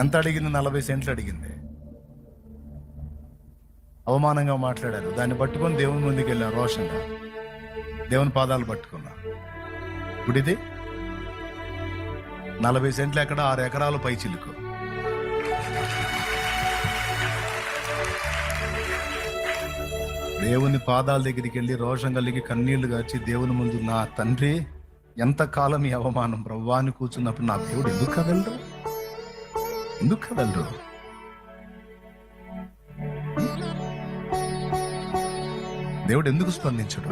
ఎంత అడిగింది? 40 సెంట్లు అడిగింది. అవమానంగా మాట్లాడారు. దాన్ని పట్టుకొని దేవుని ముందుకు వెళ్ళాను రోషంగా. దేవుని పాదాలు పట్టుకున్నా. గుడిది 40 సెంట్లు ఎక్కడ, 6 ఎకరాలు పై చిలుకు. దేవుని పాదాల దగ్గరికి వెళ్ళి రోషం కలిగి కన్నీళ్లు గార్చి దేవుని ముందు, నా తండ్రి ఎంతకాలం ఈ అవమానం ప్రవ్వా అని కూర్చున్నప్పుడు నా దేవుడు ఎందుకు కదలరు? దేవుడు ఎందుకు స్పందించడు?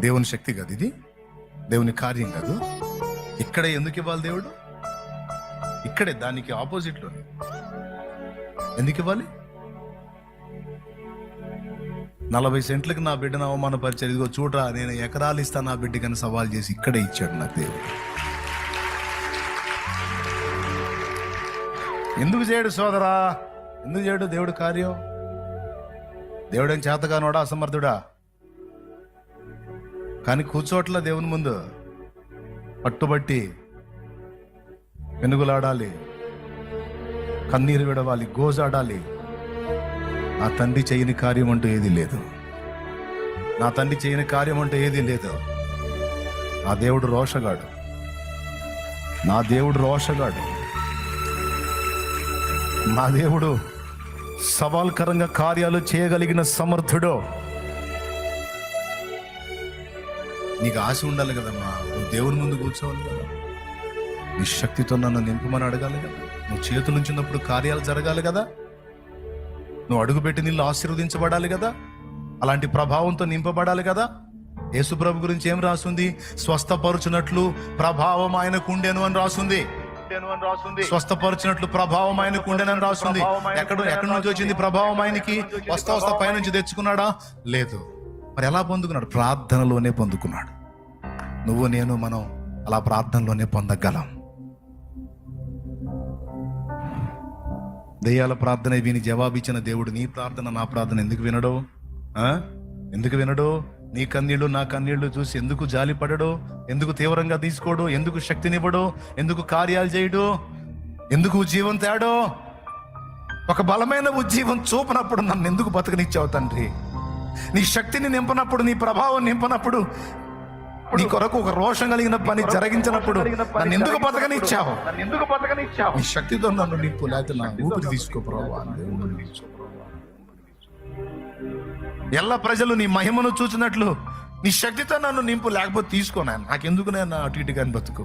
దేవుని శక్తి కాదు ఇది, దేవుని కార్యం కాదు. ఇక్కడే ఎందుకు ఇవ్వాలి దేవుడు? ఇక్కడే, దానికి ఆపోజిట్లో ఎందుకు ఇవ్వాలి? 40 సెంట్లకు నా బిడ్డను అవమానపరిచారు. ఇదిగో చూడరా, నేను ఎకరాలు ఇస్తాను నా బిడ్డకని సవాల్ చేసి ఇక్కడే ఇచ్చాడు నాకు దేవుడు. ఎందుకు చేయడు సోదరా? ఎందుకు చేయడు దేవుడు కార్యం? దేవుడేం చేతగానోడా, అసమర్థుడా? కానీ కూర్చోట్ల దేవుని ముందు పట్టుబట్టి వెనుగులాడాలి, కన్నీరు విడవాలి, గోజాడాలి. నా తండ్రి చేయని కార్యం అంటూ ఏది లేదు. నా తండ్రి చేయని కార్యం అంటూ ఏది లేదు. నా దేవుడు రోషగాడు. నా దేవుడు సవాల్కరంగా కార్యాలు చేయగలిగిన సమర్థుడు. నీకు ఆశ ఉండాలి కదమ్మా. నువ్వు దేవుని ముందు కూర్చోవాలి కదా. నీ శక్తితో నన్ను నింపమని అడగాలి కదా. నువ్వు చేతులు ఉంచినప్పుడు కార్యాలు జరగాలి కదా. నువ్వు అడుగుపెట్టి నీళ్ళు ఆశీర్వదించబడాలి కదా. అలాంటి ప్రభావంతో నింపబడాలి కదా. యేసుప్రభు గురించి ఏం రాస్తుంది? స్వస్థపరుచునట్లు ప్రభావం ఆయనకు ఉండెను అని రాస్తుంది. స్వస్థపరిచినట్లు ప్రభావం ఆయనకు ఉండెనని రాస్తుంది. ఎక్కడి నుంచి వచ్చింది ప్రభావం ఆయనకి? వస్తా పైనుంచి తెచ్చుకున్నాడా? లేదు. మరి ఎలా పొందుకున్నాడు? ప్రార్థనలోనే పొందుకున్నాడు. నువ్వు నేను మనం అలా ప్రార్థనలోనే పొందగలం. దెయ్యాల ప్రార్థన విని జవాబిచ్చిన దేవుడు నీ ప్రార్థన నా ప్రార్థన ఎందుకు వినడు? నీ కన్నీళ్లు నా కన్నీళ్లు చూసి ఎందుకు జాలి పడడు, ఎందుకు తీవ్రంగా తీసుకోడు, ఎందుకు శక్తినివ్వడు, ఎందుకు కార్యాలు చేయడు, ఎందుకు ఉజ్జీవం తేడో? ఒక బలమైన ఉజ్జీవం చూపనప్పుడు నన్ను ఎందుకు బతకనిచ్చావు తండ్రి? నీ శక్తిని నింపనప్పుడు, నీ ప్రభావం నింపనప్పుడు, నీ కొరకు ఒక రోషం కలిగిన పని జరిగించినప్పుడు నన్ను ఎందుకు బతకనిచ్చావు? నీ శక్తితో నన్ను నింపు, లేకపోతే నా ఊపిరి తీసుకో ప్రభువా. ఎల్ల ప్రజలు నీ మహిమను చూసినట్లు నీ శక్తితో నన్ను నింపు, లేకపోతే తీసుకోనాయన. నాకెందుకు నేను అటు ఇటు కానీ బతుకు?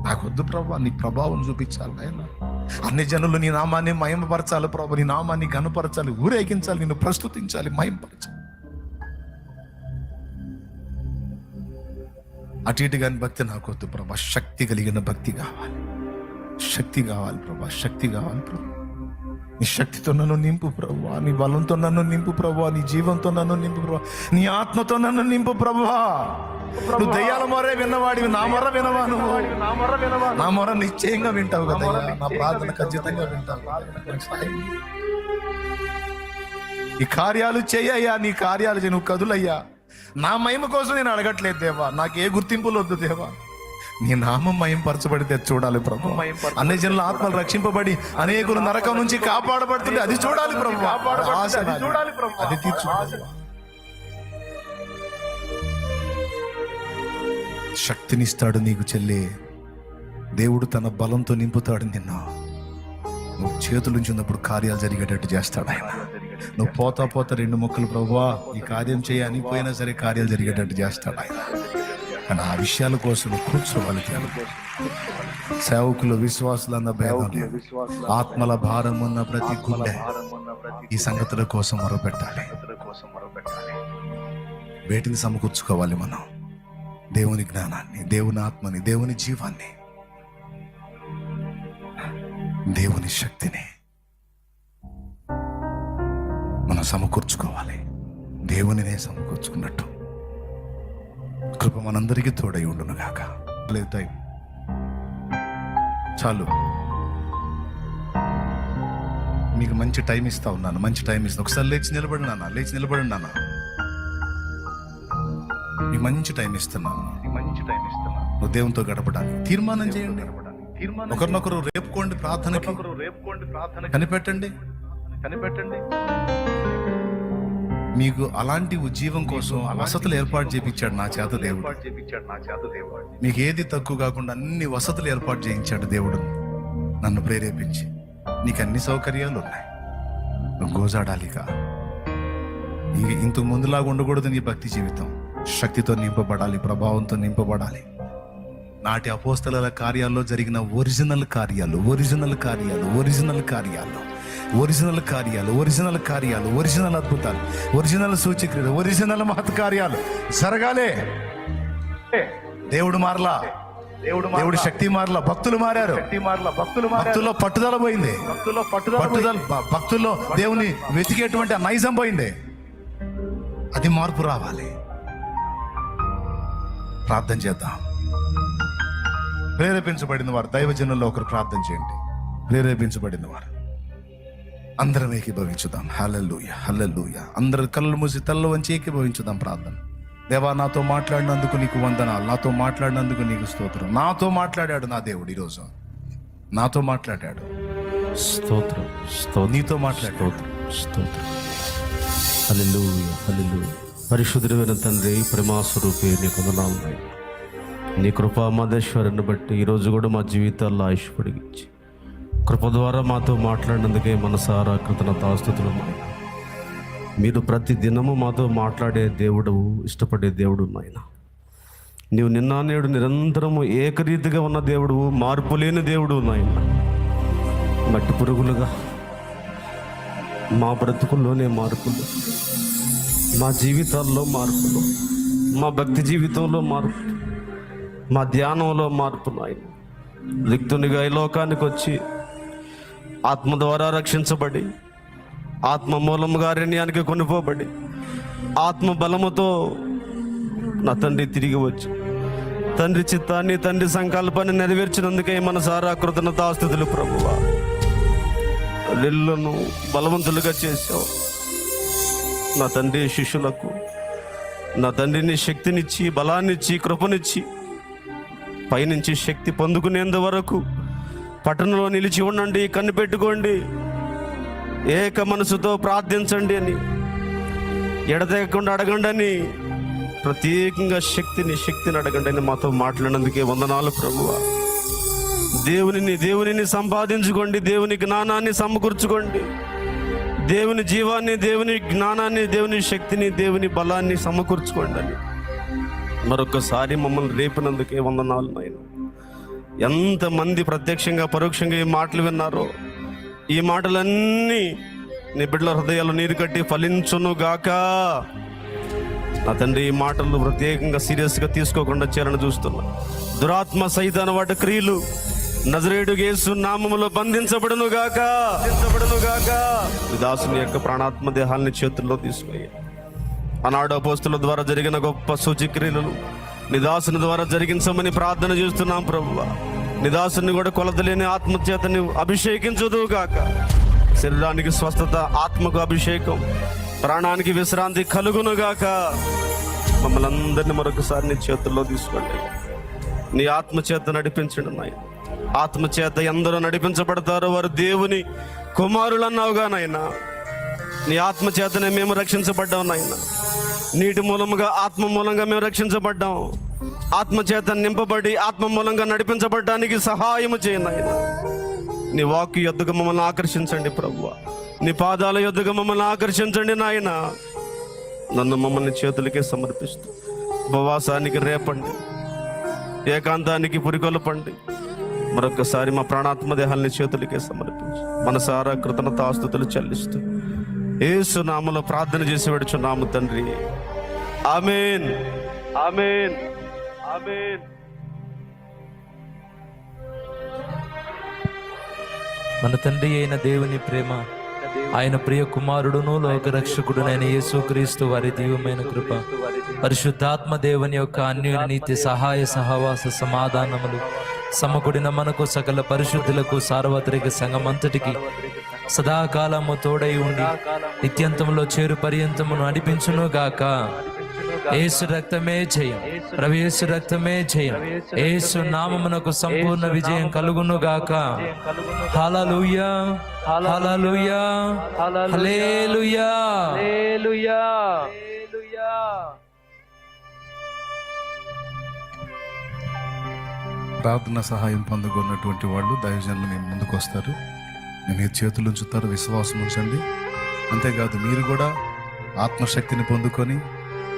నాకొద్దు ప్రభా, నీ ప్రభావం చూపించాలి నాయన. అన్ని జనులు నీ నామాన్ని మహిమపరచాలి ప్రభా, నీ నామాన్ని ఘనపరచాలి, ఊరేగించాలి, నిన్ను ప్రస్తుతించాలి, మహిమపరచాలి. అటు ఇటు కానీ భక్తి నాకొద్దు ప్రభా. శక్తి కలిగిన భక్తి కావాలి, శక్తి కావాలి ప్రభా, శక్తి కావాలి ప్రభా. నీ శక్తితో నన్ను నింపు ప్రభువా, నీ బలంతో నన్ను నింపు ప్రభువా, నీ జీవంతో నన్ను నింపు ప్రభువా, నీ ఆత్మతో నన్ను నింపు ప్రభువా. నువ్వు దయ్యాల మొరే విన్నవాడివి, నా మొర వినవా? నువ్వు నా మొర నిశ్చయంగా వింటావు కదా, నా ప్రార్థన ఖచ్చితంగా వింటావు. ఈ కార్యాలు చెయ్యయ్యా, నీ కార్యాలు చేయి, నువ్వు కదులయ్యా. నా మహిమ కోసం నేను అడగట్లేదు దేవా, నాకు ఏ గుర్తింపులు వద్దు దేవా. నీ నామం మహింపరచబడితే చూడాలి ప్రభు. అన్ని జనుల ఆత్మలు రక్షింపబడి అనేకులు నరకం నుంచి కాపాడబడుతుంటే అది చూడాలి ప్రభు. అది తీర్చు. శక్తినిస్తాడు నీకు చెల్లి. దేవుడు తన బలంతో నింపుతాడు నిన్ను. నువ్వు చేతులుంచి ఉన్నప్పుడు కార్యాలు జరిగేటట్టు చేస్తాడు ఆయన. నువ్వు పోతా పోతా 2 ముక్కలు ప్రభువా ఈ కార్యం చేయని పోయినా సరే కార్యాలు జరిగేటట్టు చేస్తాడు ఆయన. కానీ ఆ విషయాల కోసం కూర్చోవాలి. సేవకులు, విశ్వాసులన్న భేదం, ఆత్మల భారం ఉన్న ప్రతి గుండె ఈ సంగతుల కోసం మొరపెట్టాలి. వేటిని సమకూర్చుకోవాలి మనం? దేవుని జ్ఞానాన్ని, దేవుని ఆత్మని, దేవుని జీవాన్ని, దేవుని శక్తిని మనం సమకూర్చుకోవాలి. దేవునినే సమకూర్చుకున్నట్టు కృప మనందరికీ తోడై ఉండును గాక. లేదు చాలు, మీకు మంచి టైం ఇస్తా ఉన్నాను, మంచి టైం ఇస్తా. ఒకసారి లేచి నిలబడి నాన్న, లేచి నిలబడి నాన్న. మీకు మంచి టైం ఇస్తున్నాను, నువ్వు దేవునితో గడపడానికి తీర్మానం చేయండి. ఒకరినొకరు రేపుకోండి, ప్రార్థనకి కనిపెట్టండి. మీకు అలాంటి ఉజ్జీవం కోసం వసతులు ఏర్పాటు చేయించాడు నా చేత దేవుడు. మీకు ఏది తక్కువ కాకుండా అన్ని వసతులు ఏర్పాటు చేయించాడు దేవుడు నన్ను ప్రేరేపించి. నీకు అన్ని సౌకర్యాలు ఉన్నాయి, నువ్వు గోజాడాలిగా. ఇంతకు ముందులాగా ఉండకూడదు నీ భక్తి జీవితం. శక్తితో నింపబడాలి, ప్రభావంతో నింపబడాలి. నాటి అపోస్తలుల కార్యాల్లో జరిగిన ఒరిజినల్ కార్యాలు, ఒరిజినల్ కార్యాలు, ఒరిజినల్ కార్యాలు, ఒరిజినల్ కార్యాలు, ఒరిజినల్ కార్యాలు, ఒరిజినల్ అద్భుతాలు, ఒరిజినల్ సూచక్రియలు, ఒరిజినల్ మహత్ కార్యాలు జరగాలే. దేవుడు మారలా, దేవుడి శక్తి మారలా, భక్తులు మారారు. భక్తుల్లో పట్టుదల పోయింది, భక్తుల్లో దేవుని వెతికేటువంటి ఆ నైజం పోయింది. అది మార్పు రావాలి. ప్రార్థన చేద్దాం. ప్రేరేపించబడిన వారు దైవజనుల్లో ఒకరు ప్రార్థన చేయండి. ప్రేరేపించబడిన వారు అందరం ఏకీభవించుదాం. హల్లెలూయా, హల్లెలూయా. అందరు కళ్ళు మూసి తల్ల వంచి ఏకీభవించుదాం ప్రార్థన. దేవా, నాతో మాట్లాడినందుకు నీకు వందనాలు, నాతో మాట్లాడినందుకు నీకు స్తోత్రం. నాతో మాట్లాడాడు నా దేవుడు, ఈరోజు నాతో మాట్లాడాడు. స్తోత్రం, నీతో మాట్లాడాడు. స్తోత్రం. హల్లెలూయా, హల్లెలూయా. పరిశుద్ధుడైన తండ్రి, ప్రేమాస్వరూపి, నీకు వందనాలు. నీ కృపా మహేశ్వరుని బట్టి ఈరోజు కూడా మా జీవితాల్లో ఆయుష్ పొడిగించి కృప ద్వారా మాతో మాట్లాడినందుకే మనసారా కృతజ్ఞతాస్తుతులు. మీరు ప్రతి దినము మాతో మాట్లాడే దేవుడు, ఇష్టపడే దేవుడు నాయన. నీవు నిన్న నేడు నిరంతరము ఏకరీతిగా ఉన్న దేవుడు, మార్పు లేని దేవుడు నాయన. మట్టి పురుగులుగా మా బ్రతుకుల్లోనే మార్పులు, మా జీవితాల్లో మార్పులు, మా భక్తి జీవితంలో మార్పు, మా ధ్యానంలో మార్పు నాయన. రిక్తునిగా ఈ లోకానికి వచ్చి ఆత్మ ద్వారా రక్షించబడి, ఆత్మ మూలముగా అరణ్యానికి కొనిపోబడి, ఆత్మ బలముతో నా తండ్రి తిరిగి వచ్చి తండ్రి చిత్తాన్ని, తండ్రి సంకల్పాన్ని నెరవేర్చినందుకే మనసారా కృతజ్ఞతాస్తుతులు ప్రభువా. రెల్లను బలవంతులుగా చేశావు నా తండ్రి. శిష్యులకు నా తండ్రిని శక్తినిచ్చి, బలాన్నిచ్చి, కృపనిచ్చి పైనుంచి శక్తి పొందుకునేందు వరకు పట్టణంలో నిలిచి ఉండండి, కనిపెట్టుకోండి, ఏక మనసుతో ప్రార్థించండి అని, ఎడతెగకుండా అడగండి అని, ప్రత్యేకంగా శక్తిని అడగండి అని మాతో మాట్లాడినందుకే వందనాలు ప్రభువా. దేవునిని సంపాదించుకోండి, దేవుని జ్ఞానాన్ని సమకూర్చుకోండి, దేవుని జీవాన్ని, దేవుని జ్ఞానాన్ని, దేవుని శక్తిని, దేవుని బలాన్ని సమకూర్చుకోండి అని మరొకసారి మమ్మల్ని రేపినందుకే వందనాలు నాయన. ఎంతమంది ప్రత్యక్షంగా పరోక్షంగా ఈ మాటలు విన్నారో, ఈ మాటలన్నీ నీ బిడ్డల హృదయాలు నీరు కట్టి ఫలించును గాక. నా తండ్రి, ఈ మాటలు ప్రత్యేకంగా సీరియస్గా తీసుకోకుండా చేరని చూస్తున్నా. దురాత్మ సైతాన వాటి క్రియలు నజరేయుడు యేసు నామములో బంధించబడును గాక. దాసుని యొక్క ప్రాణాత్మ దేహాలని చేతుల్లో తీసుకుని ఆనాడు అపోస్తుల ద్వారా జరిగిన గొప్ప సూచక్రియలను నిదాసుని ద్వారా జరిగించమని ప్రార్థన చేస్తున్నాం ప్రభువా. నిదాసుని కూడా కొలతలేని ఆత్మచేతని అభిషేకించదు గాక. శరీరానికి స్వస్థత, ఆత్మకు అభిషేకం, ప్రాణానికి విశ్రాంతి కలుగును గాక. మమ్మల్ని అందరినీ మరొకసారి నీ చేతుల్లో తీసుకోండి. నీ ఆత్మచేత నడిపించండి నాయన. ఆత్మచేత ఎందరో నడిపించబడతారో వారు దేవుని కుమారులు అన్నావుగా నాయన. నీ ఆత్మచేతనే మేము రక్షించబడ్డాం నాయన. నీటి మూలముగా, ఆత్మ మూలంగా మేము రక్షించబడ్డాం. ఆత్మచేత నింపబడి ఆత్మ మూలంగా నడిపించబడ్డానికి సహాయము చేయండి ఆయన. నీ వాక్కు యొద్దకు మమ్మల్ని ఆకర్షించండి ప్రభువా. నీ పాదాల యొద్దకు మమ్మల్ని ఆకర్షించండి నాయన. నన్ను మమ్మల్ని చేతులకే సమర్పిస్తూ ఉపవాసానికి రేపండి, ఏకాంతానికి పురికొల్పండి. మరొకసారి మా ప్రాణాత్మ దేహాలని చేతులకే సమర్పించి మనసారా కృతజ్ఞతాస్తుతులు చెల్లిస్తూ యేసు నామములో ప్రార్థన చేసి వెడుచున్నాము తండ్రి. ఆమేన్, ఆమేన్, ఆమేన్. మన తండ్రి అయిన దేవుని ప్రేమ, ఆయన ప్రియ కుమారుడును లోకరక్షకుడునైన యేసుక్రీస్తు వారి దివ్యమైన కృప, పరిశుద్ధాత్మ దేవుని యొక్క అన్యోన్యనీతి సహాయ సహవాస సమాధానములు సమకూడిన మనకు సకల పరిశుద్ధులకు సార్వత్రిక సంఘమంతటికి సదాకాలము తోడై ఉండి నిత్యంతంలో చేరు పర్యంతమును నడిపించును గాక. యేసు రక్తమే జయం, ప్రభు యేసు రక్తమే జయం. యేసు నామమునకు సంపూర్ణ విజయం కలుగును గాక. హల్లెలూయా, హల్లెలూయా, హల్లెలూయా, హల్లెలూయా. ప్రార్థన సహాయం పొందుకున్నటువంటి వాళ్ళు దైవజనులు మీ ముందుకు వస్తారు. మీ చేతులు ఉంచుతారు, విశ్వాసం ఉంచండి. అంతేకాదు మీరు కూడా ఆత్మశక్తిని పొందుకొని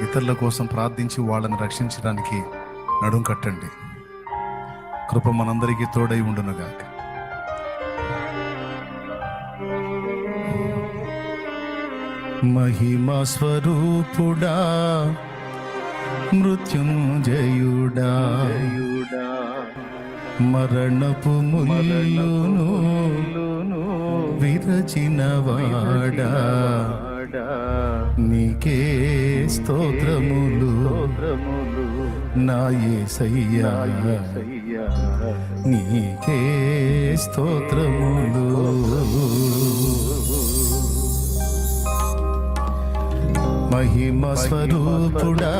ఇతరుల కోసం ప్రార్థించి వాళ్ళని రక్షించడానికి నడుం కట్టండి. కృప మనందరికీ తోడై ఉండునుగాక. మహిమా స్వరూపుడా, మృత్యుంజయుడా, మరణపు ముల్లును విరచినవాడా, నీకే స్తోత్రములు నా యేసయ్యా, నీకే స్తోత్రములు. మహిమ స్వరూపుడా,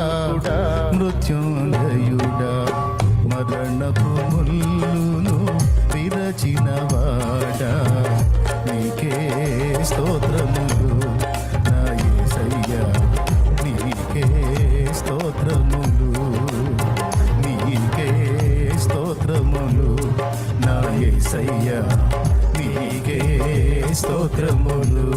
మృత్యుంజయుడా, మరణపు ముల్లును విరచినవాడా, నీకే స్తోత్రములు నా యేసయ్యా, నీకే స్తోత్రములు, నీకే స్తోత్రములు నా యేసయ్యా, నీకే స్తోత్రములు.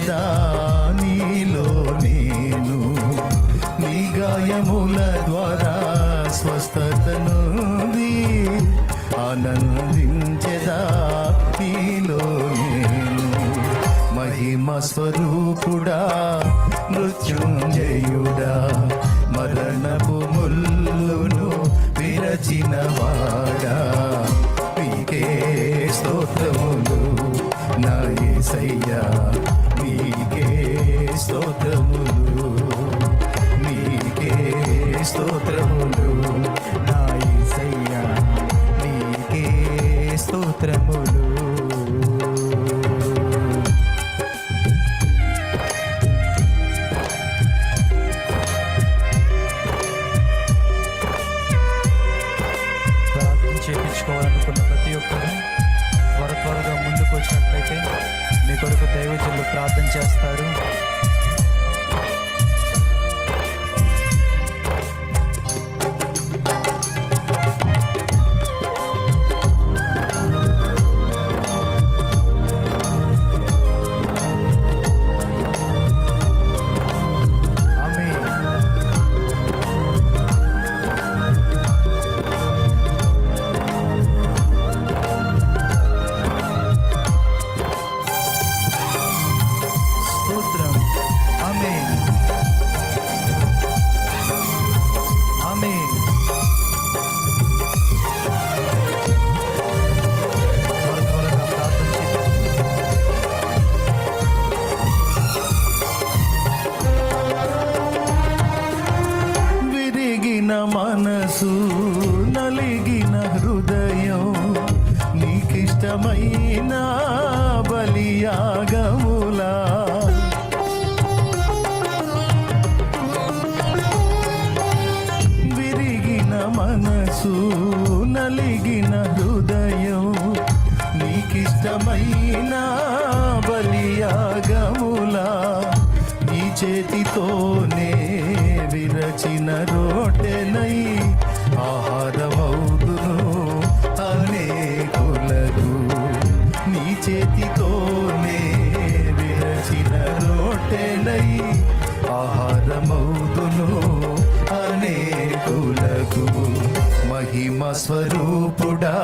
ఆనందించెదా నీలో నేను, నీ గాయముల ద్వారా స్వస్థతను ఆనందించెదా నీలో నేను. మహిమ స్వరూపుడా మృత్యుంజయుడా, మరణపు ముల్లును విరచిన వాడా, నీకే స్తోత్రములు నా యేసయ్యా, నీకే స్తోత్రములు, నీకే స్తోత్రములు నా యేసయ్యా, నీకే స్తోత్రములు. చేయించుకోవాలనుకున్న ప్రతి ఒక్కరు త్వరగా ముందుకు వచ్చినట్లయితే మీ కొరకు దైవజనులు ప్రార్థన చేస్తారు. మనసు నలిగిన హృదయం నీకిష్టమైన బలియాగములా, విరిగిన మనసు నలిగిన హృదయం నీకిష్టమైన బలియాగములా, నీ చేతితోనే విరచిన రోటెనై ఆహారమౌదును అనేకులకు, నీ చేతితోనే విరచిన రోటెనై ఆహారమౌదును అనేకులకు. మహిమ స్వరూపుడా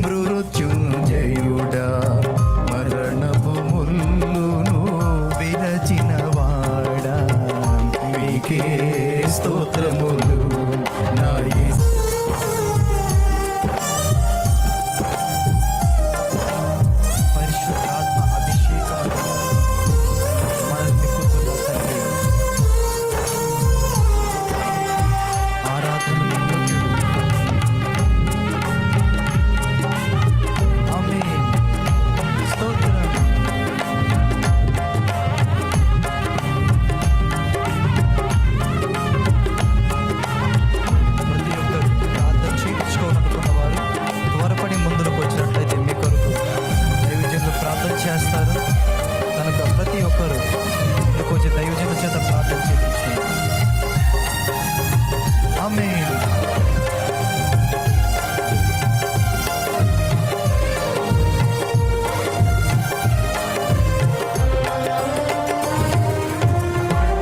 మృత్యుంజయుడా, మరణపు ముల్లును విరచిన వాడా, నీకే స్తోత్రములు నా పరిశుద్ధాత్మ అభిషేకాలు మన నిక్కుతున్న తండ్రి, ఆరాధన ఆమేన్. స్తోత్రం. ప్రతి ఒక్కరు ప్రార్థన చేయించుకోవాలనుకున్న వారు త్వరపడి ముందుకు వచ్చినట్లయితే మీ కొరకు దైవజనులు ప్రార్థన చేస్తారు కనుక ప్రతి ఒక్కరు ముందుకు వచ్చి దైవజనుల చేత ప్రార్థన చేయించుకుంటారు. ఆమేన్.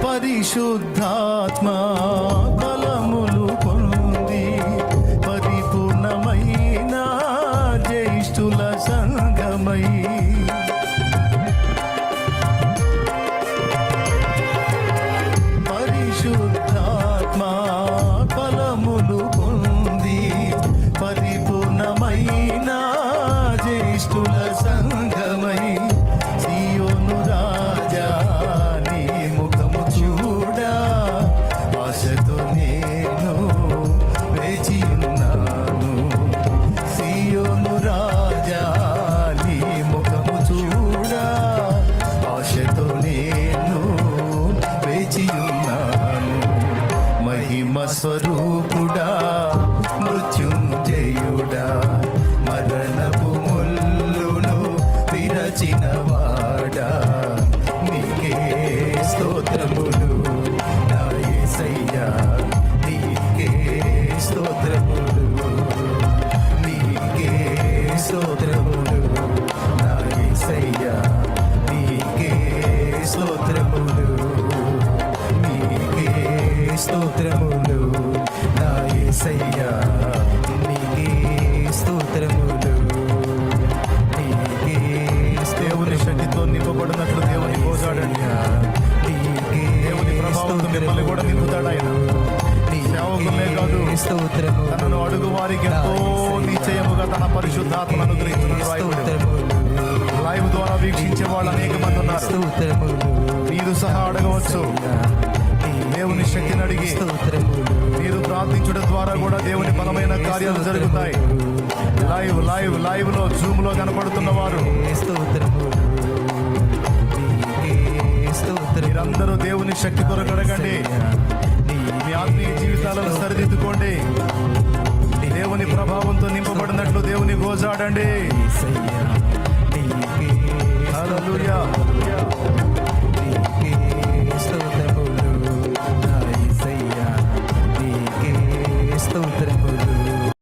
పరిశుద్ధాత్మ బలములు పొంది పరిపూర్ణమైన జ్యేష్ఠుల సంగమై, పరిశుద్ధాత్మ బలములు పొంది పరిపూర్ణమైన జ్యేష్ఠుల సంగమై, సియోను రాజా నీ ముఖము చూడా ఆశ స్తోత్రములు నీకే స్తోత్రములు నా యేసయ్యా నీకే స్తోత్రములు నీకే దేవుని శక్తితో నింపబడినట్లు దేవుని గోజాడండి. దేవుని ప్రభావంతో మిమ్మల్ని కూడా నింపుతాడు ఆయన. సేవకులే కాదు, తనను అడుగు వారికి ఎంతో నిశ్చయముగా తన పరిశుద్ధాత్మను అనుగ్రహించిన లైవ్ ద్వారా వీక్షించే వాళ్ళు అనేక మంది ఉన్నారు. మీరు సహా అడగవచ్చు. దేవుని శక్తిని అడిగి మీరు ప్రార్థించడం ద్వారా కూడా దేవుని బలమైన కార్యాలు జరుగుతాయి. లైవ్ లైవ్ లైవ్ లో జూమ్ లో కనపడుతున్న వారు మీరందరూ దేవుని శక్తి కొరకు అడగండి. మీ ఆత్మీయ జీవితాలను సరిదిద్దుకోండి. దేవుని ప్రభావంతో నింపబడినట్లు దేవుని గోజాడండి.